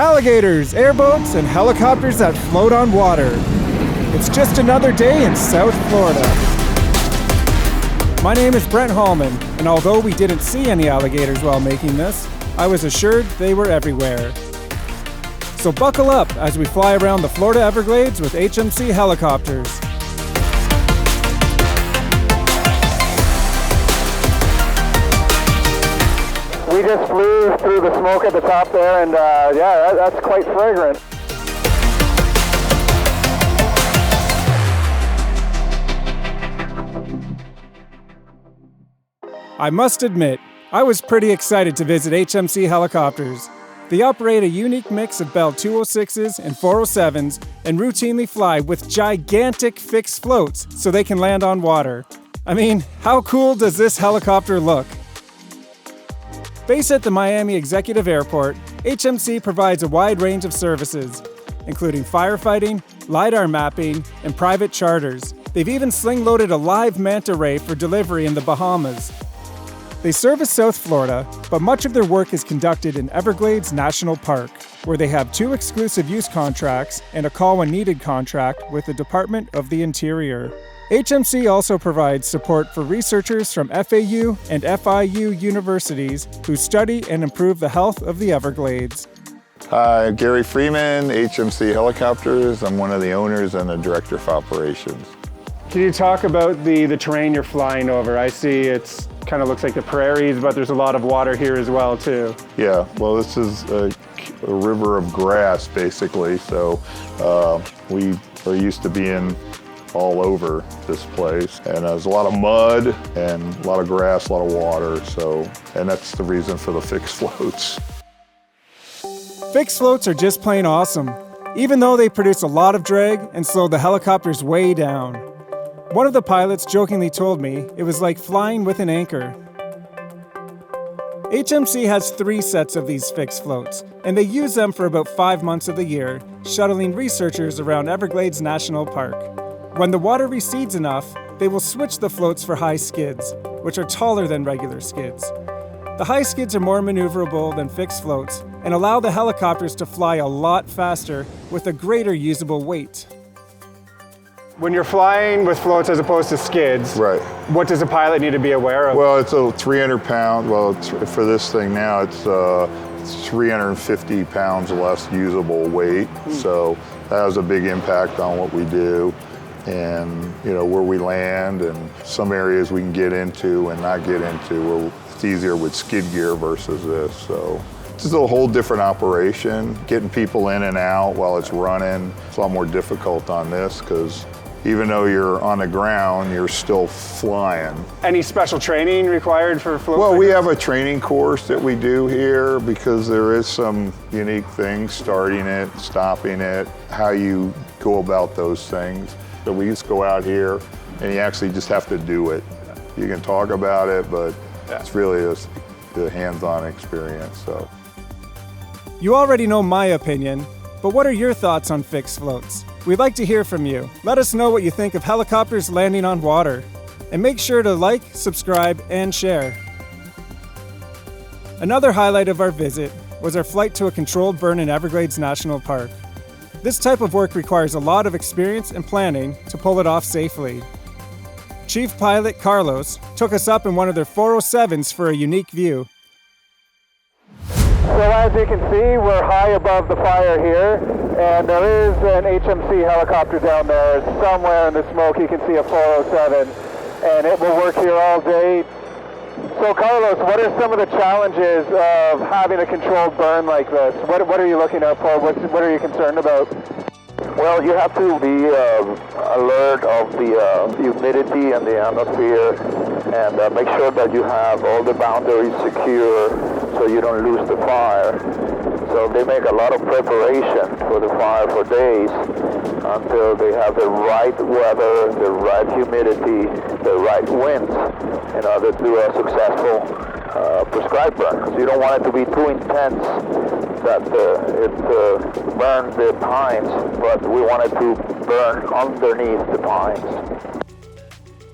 Alligators, airboats, and helicopters that float on water. It's just another day in South Florida. My name is Brent Hallman, and although we didn't see any alligators while making this, I was assured they were everywhere. So buckle up as we fly around the Florida Everglades with HMC Helicopters. We just flew through the smoke at the top there, and that's quite fragrant. I must admit, I was pretty excited to visit HMC Helicopters. They operate a unique mix of Bell 206s and 407s and routinely fly with gigantic fixed floats so they can land on water. I mean, how cool does this helicopter look? Based at the Miami Executive Airport, HMC provides a wide range of services, including firefighting, lidar mapping, and private charters. They've even sling-loaded a live manta ray for delivery in the Bahamas. They service South Florida, but much of their work is conducted in Everglades National Park, where they have 2 exclusive use contracts and a call-when-needed contract with the Department of the Interior. HMC also provides support for researchers from FAU and FIU universities who study and improve the health of the Everglades. Hi, Gary Freeman, HMC Helicopters. I'm one of the owners and the director of operations. Can you talk about the terrain you're flying over? I see it's kind of looks like the prairies, but there's a lot of water here as well, too. Yeah, well, this is a river of grass, basically. So we are used to being all over this place, and there's a lot of mud and a lot of grass, a lot of water, and that's the reason for the fixed floats. Fixed floats are just plain awesome, even though they produce a lot of drag and slow the helicopters way down. One of the pilots jokingly told me it was like flying with an anchor. HMC has 3 sets of these fixed floats, and they use them for about 5 months of the year, shuttling researchers around Everglades National Park. When the water recedes enough, they will switch the floats for high skids, which are taller than regular skids. The high skids are more maneuverable than fixed floats and allow the helicopters to fly a lot faster with a greater usable weight. When you're flying with floats as opposed to skids, right, what does a pilot need to be aware of? Well, it's a 300-pound, for this thing now, it's 350 pounds less usable weight. So that has a big impact on what we do and where we land, and some areas we can get into and not get into where it's easier with skid gear versus this. So this is a whole different operation. Getting people in and out while it's running, it's a lot more difficult on this because even though you're on the ground, you're still flying. Any special training required for float? Well, we have a training course that we do here because there is some unique things, starting it, stopping it, how you go about those things. So we just go out here and you actually just have to do it. You can talk about it, but it's really the hands-on experience. So. You already know my opinion, but what are your thoughts on fixed floats? We'd like to hear from you. Let us know what you think of helicopters landing on water. And make sure to like, subscribe, and share. Another highlight of our visit was our flight to a controlled burn in Everglades National Park. This type of work requires a lot of experience and planning to pull it off safely. Chief Pilot Carlos took us up in one of their 407s for a unique view. So as you can see, we're high above the fire here, and there is an HMC helicopter down there. Somewhere in the smoke you can see a 407, and it will work here all day. So Carlos, what are some of the challenges of having a controlled burn like this? What are you looking out for? What are you concerned about? Well, you have to be alert of the humidity and the atmosphere, and make sure that you have all the boundaries secure so you don't lose the fire. So they make a lot of preparation for the fire for days until they have the right weather, the right humidity, the right winds in order to do a successful prescribed burn. Because you don't want it to be too intense that it burns the pines, but we want it to burn underneath the pines.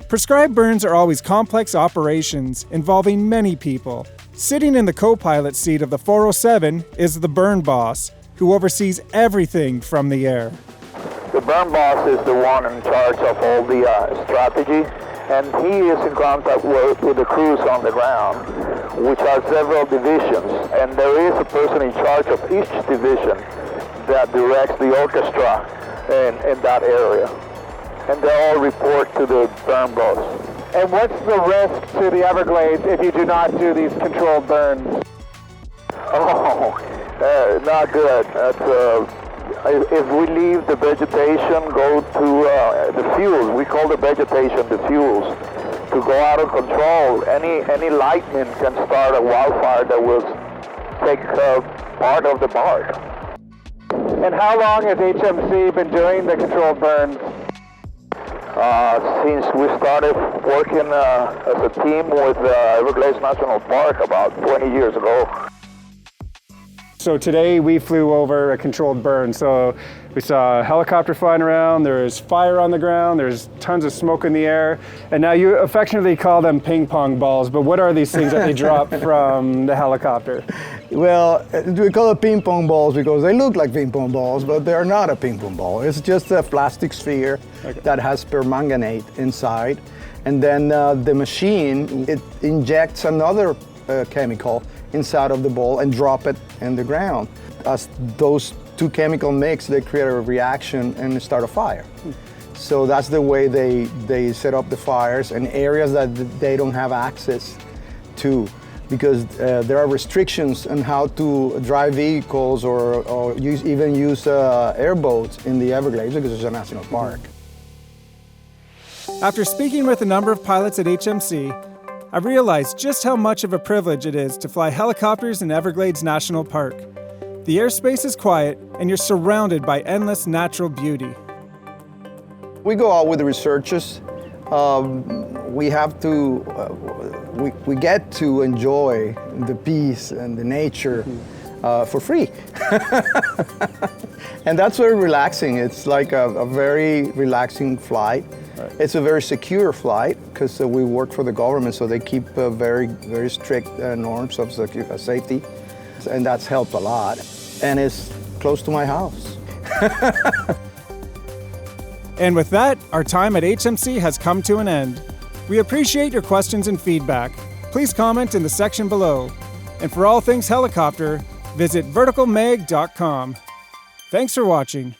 Prescribed burns are always complex operations involving many people. Sitting in the co-pilot seat of the 407 is the burn boss, who oversees everything from the air. The burn boss is the one in charge of all the strategy, and he is in contact with the crews on the ground, which are several divisions, and there is a person in charge of each division that directs the orchestra in that area, and they all report to the burn boss. And what's the risk to the Everglades if you do not do these controlled burns? Oh, not good. If we leave the vegetation, go to the fuels, we call the vegetation the fuels, to go out of control, any lightning can start a wildfire that will take part of the bark. And how long has HMC been doing the controlled burns? Since we started working as a team with Everglades National Park about 20 years ago. So today we flew over a controlled burn. So we saw a helicopter flying around, there's fire on the ground, there's tons of smoke in the air, and now you affectionately call them ping pong balls, but what are these things that they drop from the helicopter? Well, we call it ping pong balls because they look like ping pong balls, but they're not a ping pong ball. It's just a plastic sphere that has permanganate inside, and then the machine, it injects another chemical inside of the ball and drop it in the ground. As those two chemical mix, they create a reaction and start a fire. So that's the way they set up the fires in areas that they don't have access to, because there are restrictions on how to drive vehicles or even use airboats in the Everglades because it's a national park. After speaking with a number of pilots at HMC, I realized just how much of a privilege it is to fly helicopters in Everglades National Park. The airspace is quiet, and you're surrounded by endless natural beauty. We go out with the researchers. We have to, we get to enjoy the peace and the nature for free. And that's very relaxing. It's like a very relaxing flight. Right. It's a very secure flight because we work for the government, so they keep very, very strict norms of safety, and that's helped a lot. And it's close to my house. And with that, our time at HMC has come to an end. We appreciate your questions and feedback. Please comment in the section below. And for all things helicopter, visit verticalmag.com. Thanks for watching.